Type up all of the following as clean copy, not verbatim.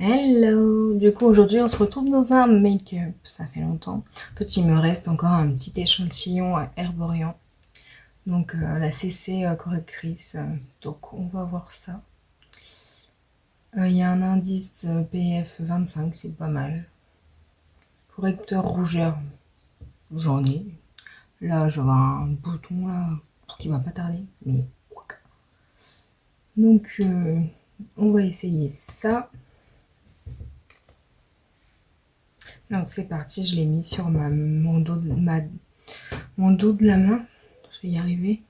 Hello! Du coup, aujourd'hui, on se retrouve dans un make-up. Ça fait longtemps. En fait, il me reste encore un petit échantillon à Herborian. Donc, la CC correctrice. Donc, on va voir ça. Il y a un indice PF 25, c'est pas mal. Correcteur rougeur, j'en ai. Là, je vois un bouton là qui va pas tarder. Mais. Donc, on va essayer ça. Donc c'est parti, je l'ai mis sur mon dos de la main. Je vais y arriver.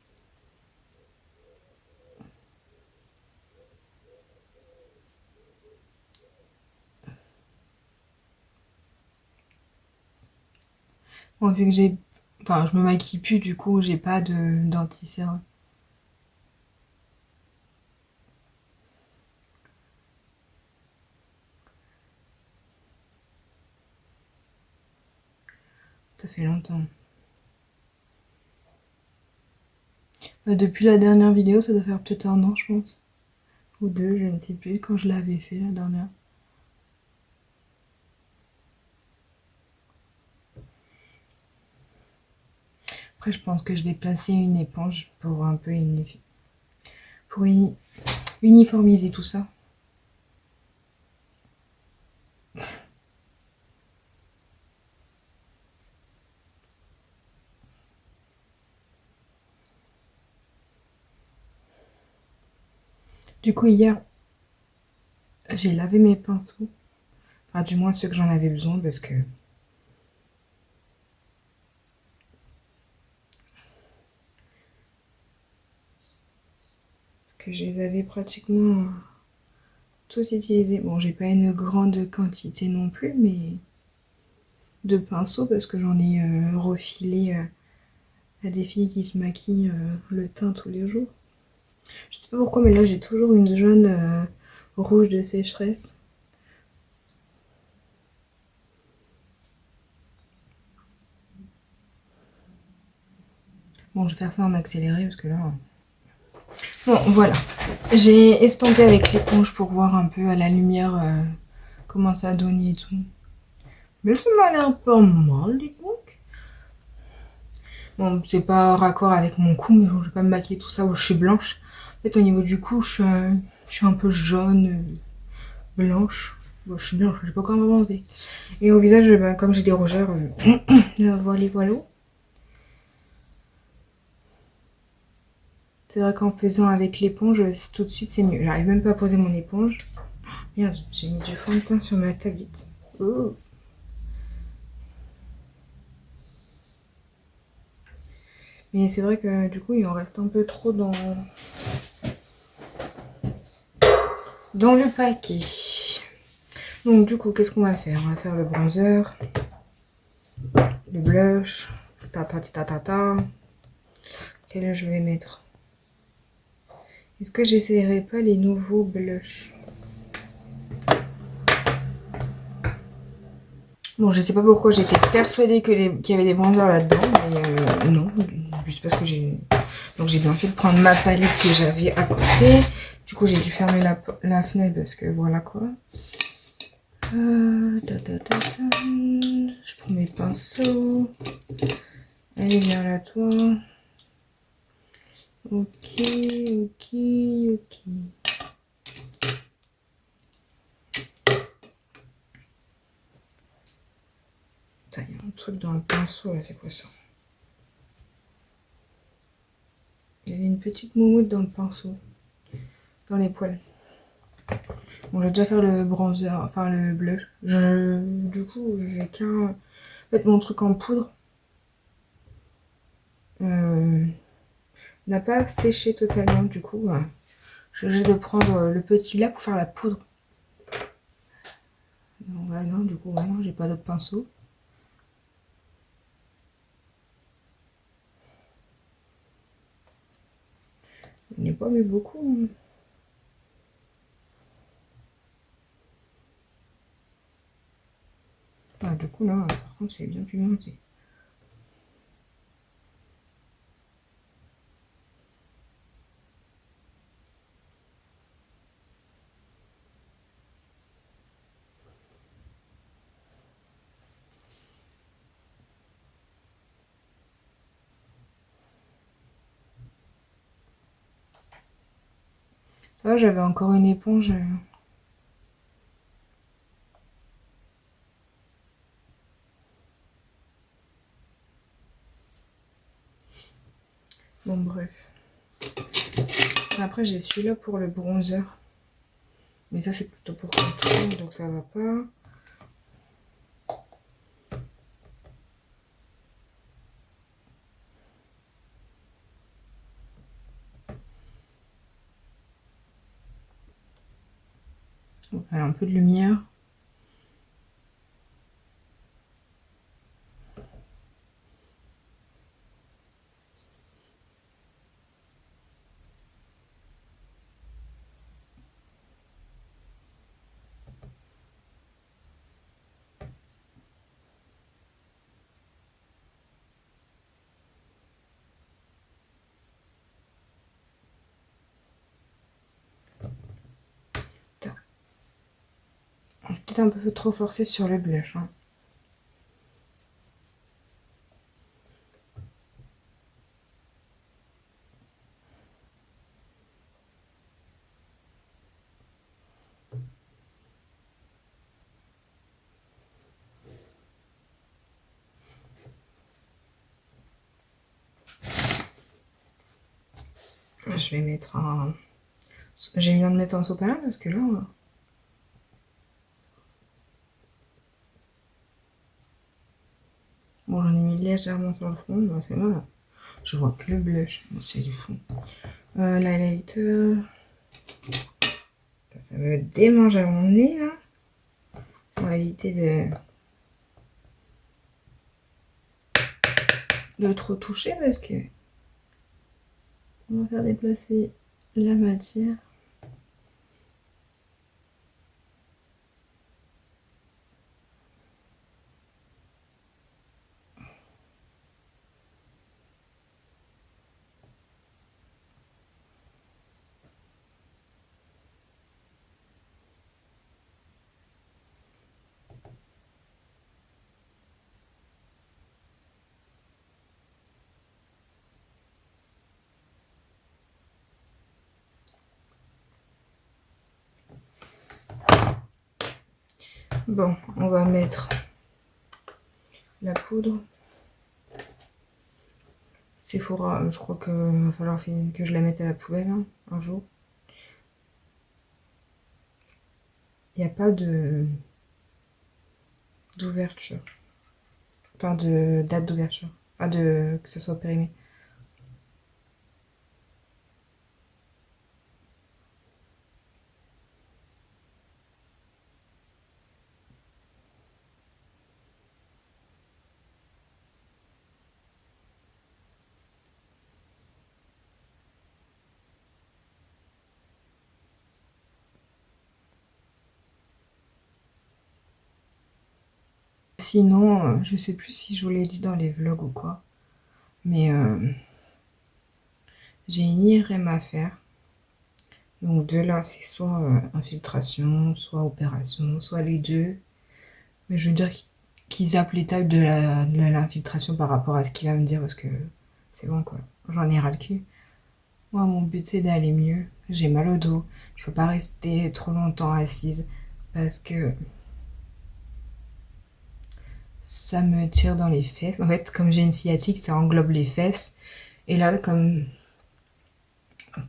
Bon, vu que j'ai... Enfin, je me maquille plus, du coup, j'ai pas d'anti-cerne. Ça fait longtemps. Depuis la dernière vidéo, ça doit faire peut-être un an, je pense. Ou deux, je ne sais plus, quand je l'avais fait la dernière. Après, je pense que je vais placer une éponge pour un peu uniformiser tout ça. Du coup, hier, j'ai lavé mes pinceaux. Enfin, du moins ceux que j'en avais besoin parce que je les avais pratiquement tous utilisés. Bon, j'ai pas une grande quantité non plus, mais de pinceaux parce que j'en ai refilé à des filles qui se maquillent le teint tous les jours. Je sais pas pourquoi, mais là j'ai toujours une jaune rouge de sécheresse. Bon, je vais faire ça en accéléré parce que là... Bon, voilà. J'ai estompé avec l'éponge pour voir un peu à la lumière comment ça donne et tout. Mais ça m'a l'air pas mal, dis donc. Bon, c'est pas raccord avec mon cou, mais bon, je vais pas me maquiller tout ça où je suis blanche. En fait, au niveau du cou, je suis un peu jaune, blanche. Bon, je suis blanche, je sais pas comment avancer. Et au visage, bah, comme j'ai des rougeurs, voilà. C'est vrai qu'en faisant avec l'éponge, tout de suite c'est mieux. J'arrive même pas à poser mon éponge. Merde, j'ai mis du fond de teint sur ma tablette. Oh. Mais c'est vrai que du coup, il en reste un peu trop dans le paquet. Donc du coup, qu'est-ce qu'on va faire? On va faire le bronzer, le blush, ta. Quel je vais mettre? Est-ce que j'essayerai pas les nouveaux blushs? Bon, je sais pas pourquoi j'étais persuadée qu'il y avait des bronzers là-dedans, mais non, juste parce que j'ai... Donc j'ai bien fait de prendre ma palette que j'avais à côté. Du coup, j'ai dû fermer la fenêtre parce que voilà quoi. Je prends mes pinceaux. Allez, viens là, toi. Ok. Putain, il y a un truc dans le pinceau là, c'est quoi ça? Il y avait une petite moumoute dans le pinceau. Dans les poils. Bon, je vais déjà faire le bronzer, enfin le blush. Du coup, j'ai qu'un... En fait, mon truc en poudre n'a pas séché totalement. Du coup, je vais de prendre le petit là pour faire la poudre. Non, du coup, non, j'ai pas d'autre pinceau. Je n'ai pas mis beaucoup. Ah, du coup, là, par contre, c'est bien pigmenté. Ça va, j'avais encore une éponge. Bon, bref. Après, j'ai celui-là pour le bronzer. Mais ça, c'est plutôt pour contour, donc ça va pas. On va faire un peu de lumière. Peut-être un peu trop forcé sur le blush. Hein. Je vais mettre un... J'ai besoin de mettre un sopalin parce que là... Bon, j'en ai mis légèrement sur le front, mais là, je vois que le blush. C'est du fond. L'highlighter... Ça me démange à mon nez, là. On va éviter de trop toucher parce que... On va faire déplacer la matière. Bon, on va mettre la poudre. Sephora, je crois qu'il va falloir que je la mette à la poubelle hein, un jour. Il n'y a pas d'ouverture. Enfin, de date d'ouverture. Pas de que ça soit périmé. Sinon, je sais plus si je vous l'ai dit dans les vlogs ou quoi. Mais j'ai une IRM à faire. Donc de là, c'est soit infiltration, soit opération, soit les deux. Mais je veux dire qu'ils zappent l'étape de l'infiltration par rapport à ce qu'il va me dire parce que c'est bon quoi. J'en ai ras le cul. Moi, mon but c'est d'aller mieux. J'ai mal au dos. Je peux pas rester trop longtemps assise parce que ça me tire dans les fesses. En fait, comme j'ai une sciatique, ça englobe les fesses. Et là, comme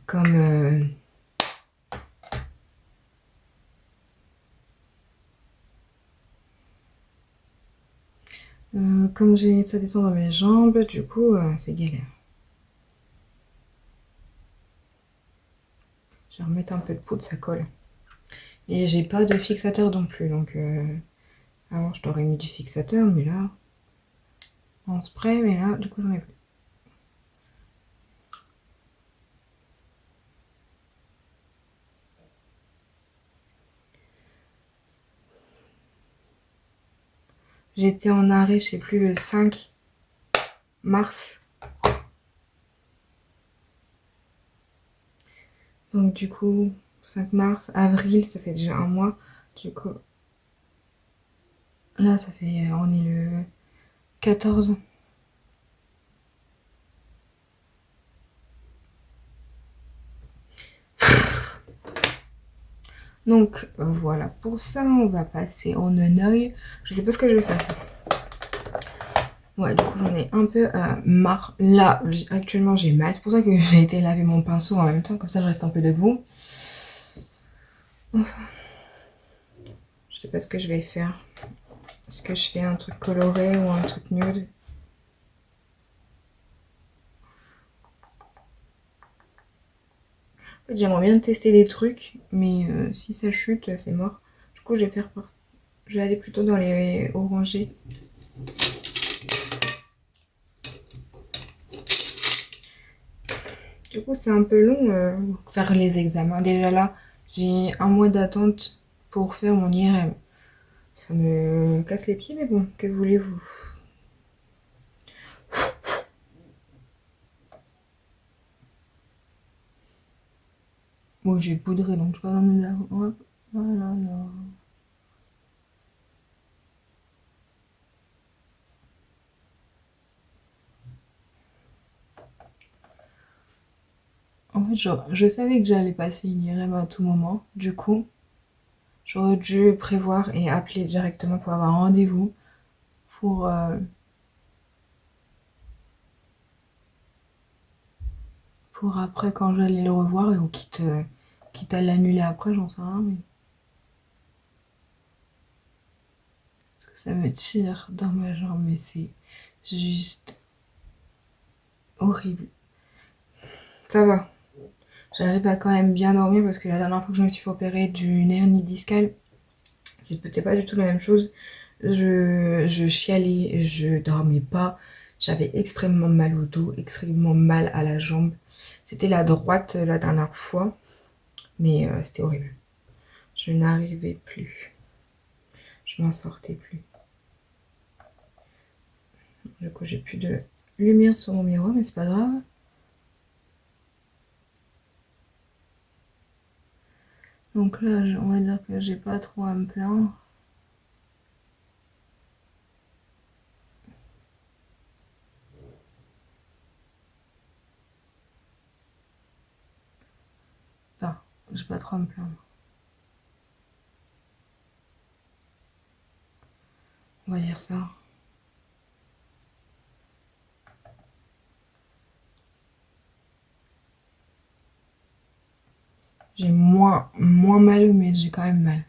comme ça descend dans mes jambes, du coup, c'est galère. Je vais remettre un peu de poudre, ça colle. Et j'ai pas de fixateur non plus, donc avant je t'aurais mis du fixateur, mais là, en spray, mais là, du coup, j'en ai plus. J'étais en arrêt, je sais plus, le 5 mars. Donc du coup, 5 mars, avril, ça fait déjà un mois. Du coup, là, ça fait, on est le 14. Donc voilà, pour ça, on va passer en un œil. Je sais pas ce que je vais faire. Ouais, du coup, j'en ai un peu marre. Là, actuellement, j'ai mal. C'est pour ça que j'ai été laver mon pinceau en même temps. Comme ça, je reste un peu debout. Enfin, je sais pas ce que je vais faire. Est-ce que je fais un truc coloré ou un truc nude? En fait, j'aimerais bien tester des trucs, mais si ça chute, c'est mort. Du coup, je vais aller plutôt dans les orangés. Du coup, c'est un peu long faire les examens. Déjà là, j'ai un mois d'attente pour faire mon IRM. Ça me casse les pieds, mais bon, que voulez-vous? Bon, j'ai poudré, donc je vais pas dans la... Voilà, là. En fait, je savais que j'allais passer une IRM à tout moment. Du coup, j'aurais dû prévoir et appeler directement pour avoir un rendez-vous. Pour, pour après, quand j'allais le revoir, ou quitte à l'annuler après, j'en sais rien. Mais... parce que ça me tire dans ma jambe, mais c'est juste horrible. Ça va. J'arrive à quand même bien dormir parce que la dernière fois que je me suis fait opérer d'une hernie discale, c'était pas du tout la même chose. Je chialais, je dormais pas. J'avais extrêmement mal au dos, extrêmement mal à la jambe. C'était la droite la dernière fois, mais c'était horrible. Je n'arrivais plus. Je m'en sortais plus. Du coup, j'ai plus de lumière sur mon miroir, mais c'est pas grave. Donc là, on va dire que j'ai pas trop à me plaindre. Enfin, j'ai pas trop à me plaindre. On va dire ça. J'ai moins mal, mais j'ai quand même mal.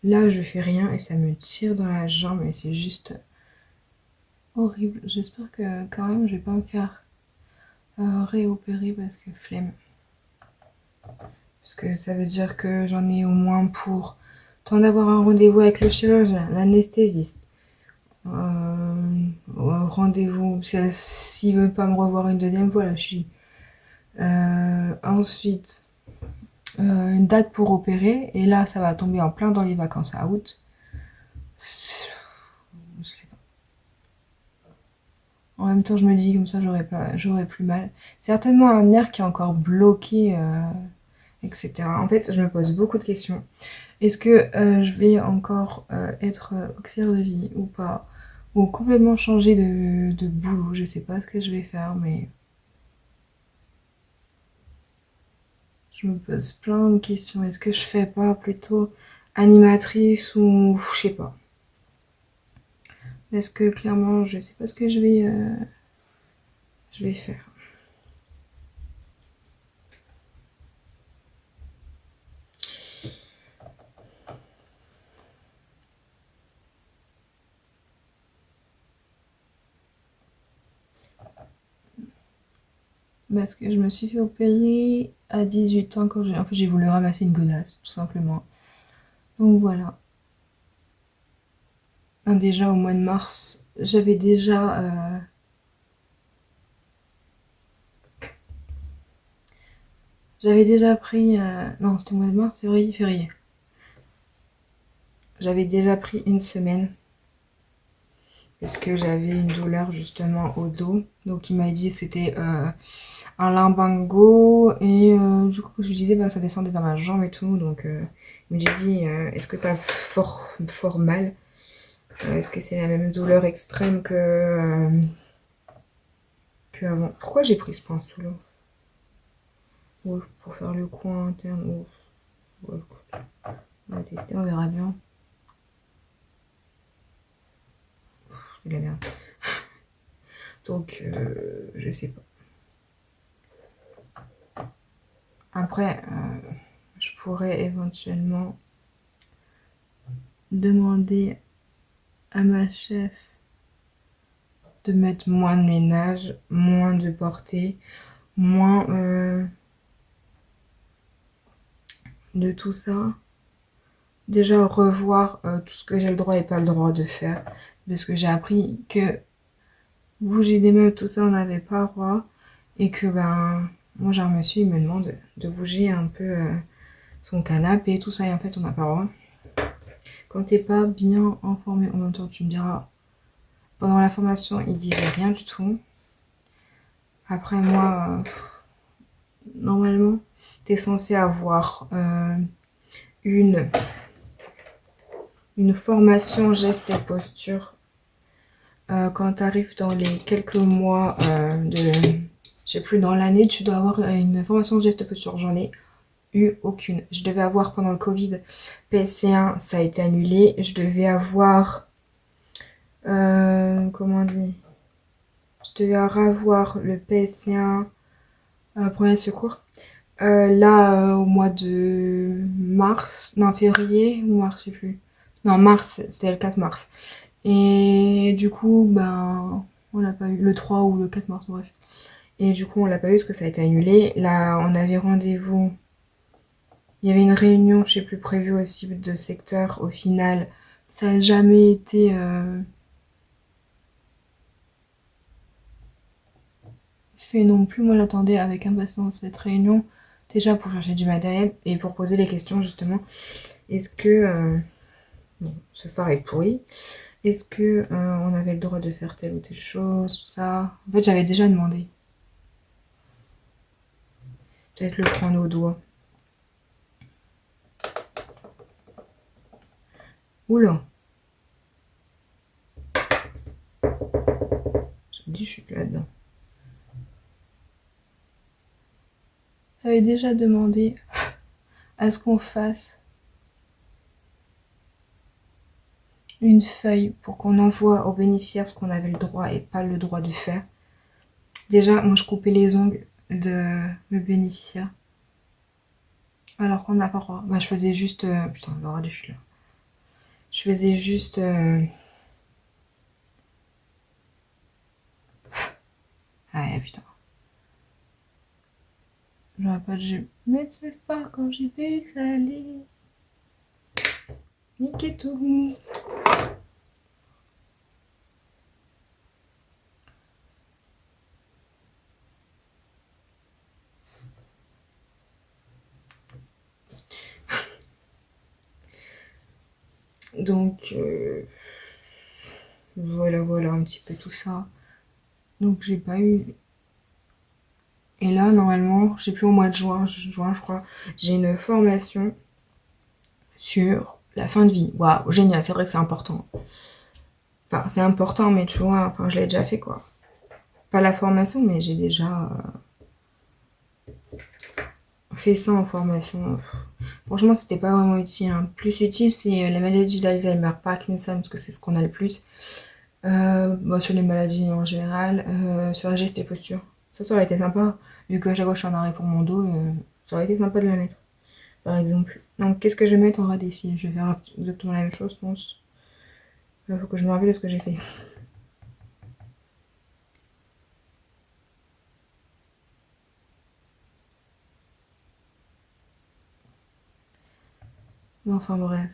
Là, je fais rien et ça me tire dans la jambe et c'est juste horrible. J'espère que quand même je vais pas me faire réopérer parce que flemme. Parce que ça veut dire que j'en ai au moins pour temps d'avoir un rendez-vous avec le chirurgien, l'anesthésiste. Rendez-vous, s'il veut pas me revoir une deuxième fois, là je suis. Ensuite, une date pour opérer et là ça va tomber en plein dans les vacances à août. Je sais pas. En même temps, je me dis comme ça, j'aurais plus mal. Certainement un nerf qui est encore bloqué, etc. En fait, je me pose beaucoup de questions. Est-ce que je vais encore être auxiliaire de vie ou pas? Ou complètement changer de boulot? Je sais pas ce que je vais faire, mais je me pose plein de questions. Est-ce que je fais pas plutôt animatrice ou je sais pas? Parce que clairement, je sais pas ce que je vais faire. Parce que je me suis fait opérer à 18 ans quand en fait, j'ai voulu ramasser une godasse, tout simplement. Donc voilà. Déjà au mois de mars, j'avais déjà pris... non, c'était au mois de mars, février. J'avais déjà pris une semaine. Parce que j'avais une douleur justement au dos. Donc il m'a dit que c'était un lumbago. Et du coup, je lui disais, bah, ça descendait dans ma jambe et tout. Donc il m'a dit, est-ce que t'as fort mal? Est-ce que c'est la même douleur extrême que qu'avant. Pourquoi j'ai pris ce pinceau-là? Ouf, pour faire le coin interne. Ouf. Ouais, on va tester, on verra bien. C'est la merde. Donc, je sais pas. Après, je pourrais éventuellement demander à ma chef de mettre moins de ménage, moins de portée, moins de tout ça. Déjà revoir tout ce que j'ai le droit et pas le droit de faire. Parce que j'ai appris que bouger des meubles, tout ça, on n'avait pas le droit. Et que ben, moi j'ai un monsieur, il me demande de bouger un peu son canapé, tout ça. Et en fait, on n'a pas le droit. Quand t'es pas bien informé, en même temps, tu me diras, pendant la formation, ils disaient rien du tout. Après, moi, normalement, t'es censé avoir une formation geste et posture quand tu arrives dans les quelques mois je sais plus, dans l'année, tu dois avoir une formation geste et posture. J'en ai eu aucune. Je devais avoir pendant le Covid PSC1, ça a été annulé. Je devais avoir comment on dit, je devais avoir le PSC1 premier secours. Là, au mois de mars, non, février ou mars, je sais plus. Non, mars, c'était le 4 mars. Et du coup, ben, on l'a pas eu, le 3 ou le 4 mars, bref. Et du coup, on l'a pas eu parce que ça a été annulé. Là, on avait rendez-vous. Il y avait une réunion, je sais plus, prévue aussi de secteur. Au final, ça n'a jamais été fait non plus. Moi, j'attendais avec impatience cette réunion. Déjà pour chercher du matériel et pour poser les questions, justement. Est-ce que... bon, ce phare est pourri. Est-ce que on avait le droit de faire telle ou telle chose, tout ça. En fait, j'avais déjà demandé. Peut-être le prendre au doigt. Oula. Je me dis, je suis là-dedans. J'avais déjà demandé à ce qu'on fasse une feuille pour qu'on envoie aux bénéficiaires ce qu'on avait le droit et pas le droit de faire. Déjà, moi, je coupais les ongles de mes bénéficiaires. Alors qu'on n'a pas le droit. Bah, je faisais juste... putain, Laura, je suis là. Je faisais juste... ah, putain. J'aurais pas dû mettre ce phare quand j'ai vu que ça allait niquer tout. Donc, voilà, voilà un petit peu tout ça. Donc, j'ai pas eu... Et là, normalement, je sais plus, au mois de juin, je crois, j'ai une formation sur la fin de vie. Waouh, génial, c'est vrai que c'est important. Enfin, c'est important, mais tu vois, enfin, je l'ai déjà fait, quoi. Pas la formation, mais j'ai déjà fait ça en formation. Franchement, c'était pas vraiment utile, hein. Plus utile, c'est les maladies d'Alzheimer, Parkinson, parce que c'est ce qu'on a le plus. Bah, sur les maladies en général, sur la geste et posture. Ça aurait été sympa, vu que à chaque fois je suis en arrêt pour mon dos, ça aurait été sympa de la mettre, par exemple. Donc, qu'est-ce que je vais mettre en radécile? Je vais faire exactement la même chose, je pense. Il faut que je me rappelle de ce que j'ai fait. Mais enfin, bref.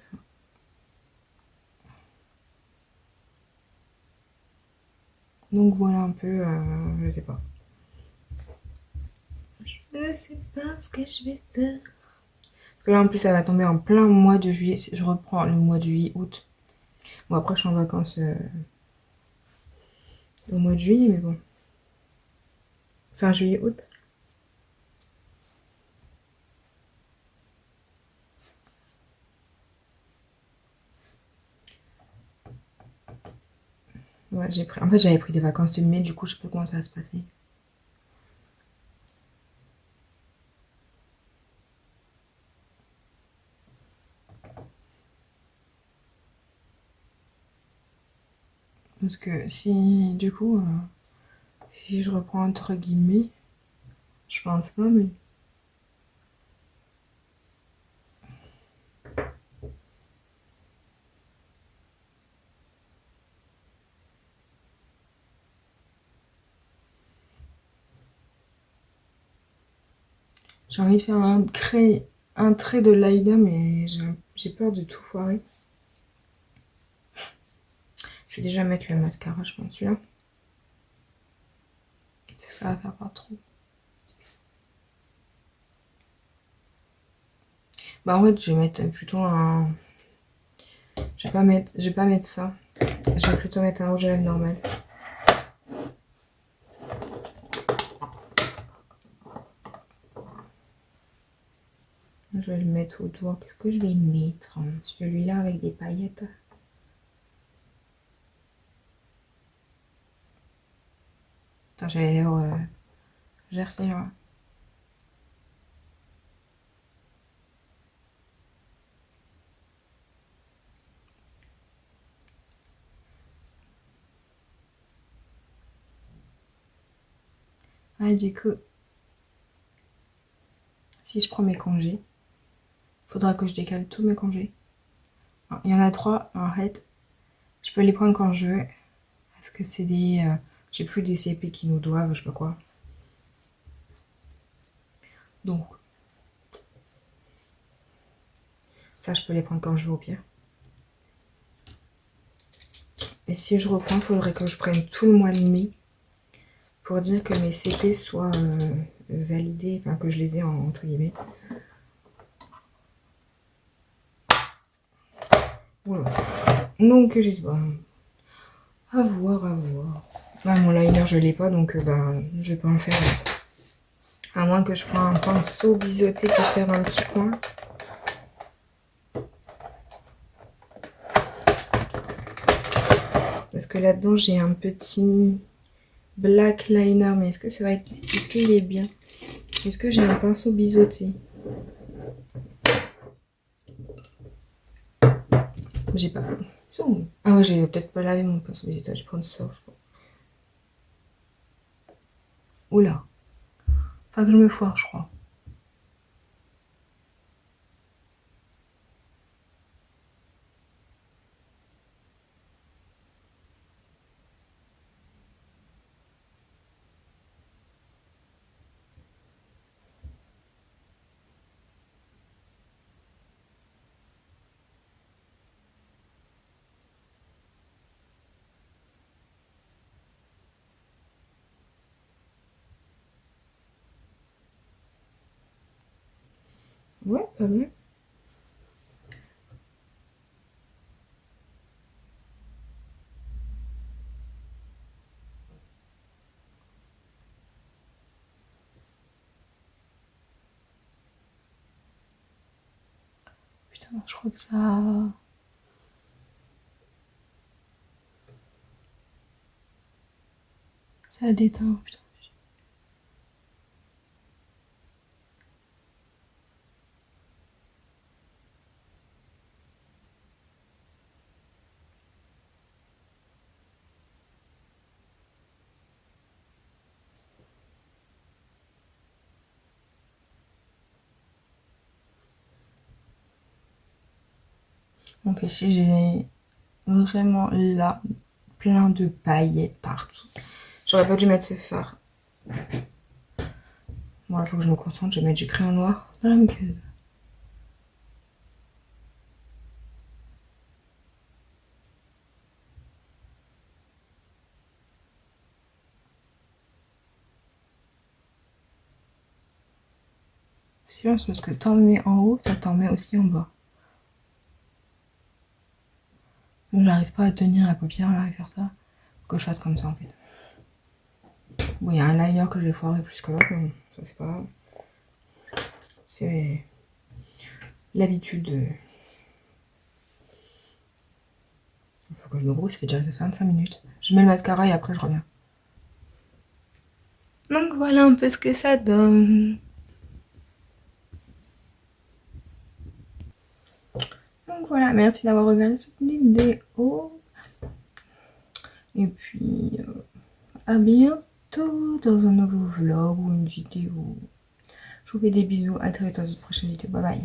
Donc, voilà un peu, je sais pas. Je sais pas ce que je vais faire. Parce que là, en plus, ça va tomber en plein mois de juillet. Je reprends le mois de juillet-août. Bon, après, je suis en vacances au mois de juillet, mais bon. Fin juillet-août. Ouais, j'ai pris... En fait, j'avais pris des vacances de mai, du coup, je sais pas comment ça va se passer. Parce que si, du coup, si je reprends entre guillemets, je pense pas, mais... J'ai envie de faire créer un trait de liner, mais j'ai peur de tout foirer. Je vais déjà mettre le mascara, je pense, celui-là. Ça va faire pas trop. Bah en fait, je vais mettre plutôt un... Je vais pas mettre ça. Je vais plutôt mettre un rouge à lèvres normal. Je vais le mettre au doigt. Qu'est-ce que je vais mettre? Celui-là avec des paillettes. Attends, j'avais l'air jersey là. Ah, du coup, si je prends mes congés, faudra que je décale tous mes congés. Il y en a 3 en fait. Je peux les prendre quand je veux. Parce que c'est des... j'ai plus des CP qui nous doivent, je sais pas quoi. Donc, ça, je peux les prendre quand je veux au pire. Et si je reprends, il faudrait que je prenne tout le mois de mai pour dire que mes CP soient validés, enfin que je les ai entre guillemets. Voilà. Donc, j'ai pas. À voir, à voir. Bah, mon liner, je l'ai pas, donc bah, je vais pas en faire. À moins que je prenne un pinceau biseauté pour faire un petit coin. Parce que là-dedans, j'ai un petit black liner. Mais est-ce que ça va être... Est-ce qu'il est bien? Est-ce que j'ai un pinceau biseauté? J'ai pas... Ah ouais, j'ai peut-être pas lavé mon pinceau biseauté. Je vais prendre ça, je crois. Oula. Enfin que je me foire, je crois. Ouais, pas mal. Putain, je crois que ça a déteint, putain. Donc ici, j'ai vraiment là plein de paillettes partout. J'aurais pas dû mettre ce fard. Bon, il faut que je me concentre, je vais mettre du crayon noir dans la muqueuse. C'est bien parce que t'en mets en haut, ça t'en met aussi en bas. Donc j'arrive pas à tenir la paupière là et faire ça. Faut que je fasse comme ça en fait. Bon, il y a un liner que je vais foirer plus que l'autre, mais bon, ça c'est pas grave. C'est l'habitude. Il faut que je me brousse, ça fait déjà 25 minutes. Je mets le mascara et après je reviens. Donc voilà un peu ce que ça donne. Donc voilà, merci d'avoir regardé cette vidéo. Et puis à bientôt dans un nouveau vlog ou une vidéo. Je vous fais des bisous, à très vite dans une prochaine vidéo, bye bye.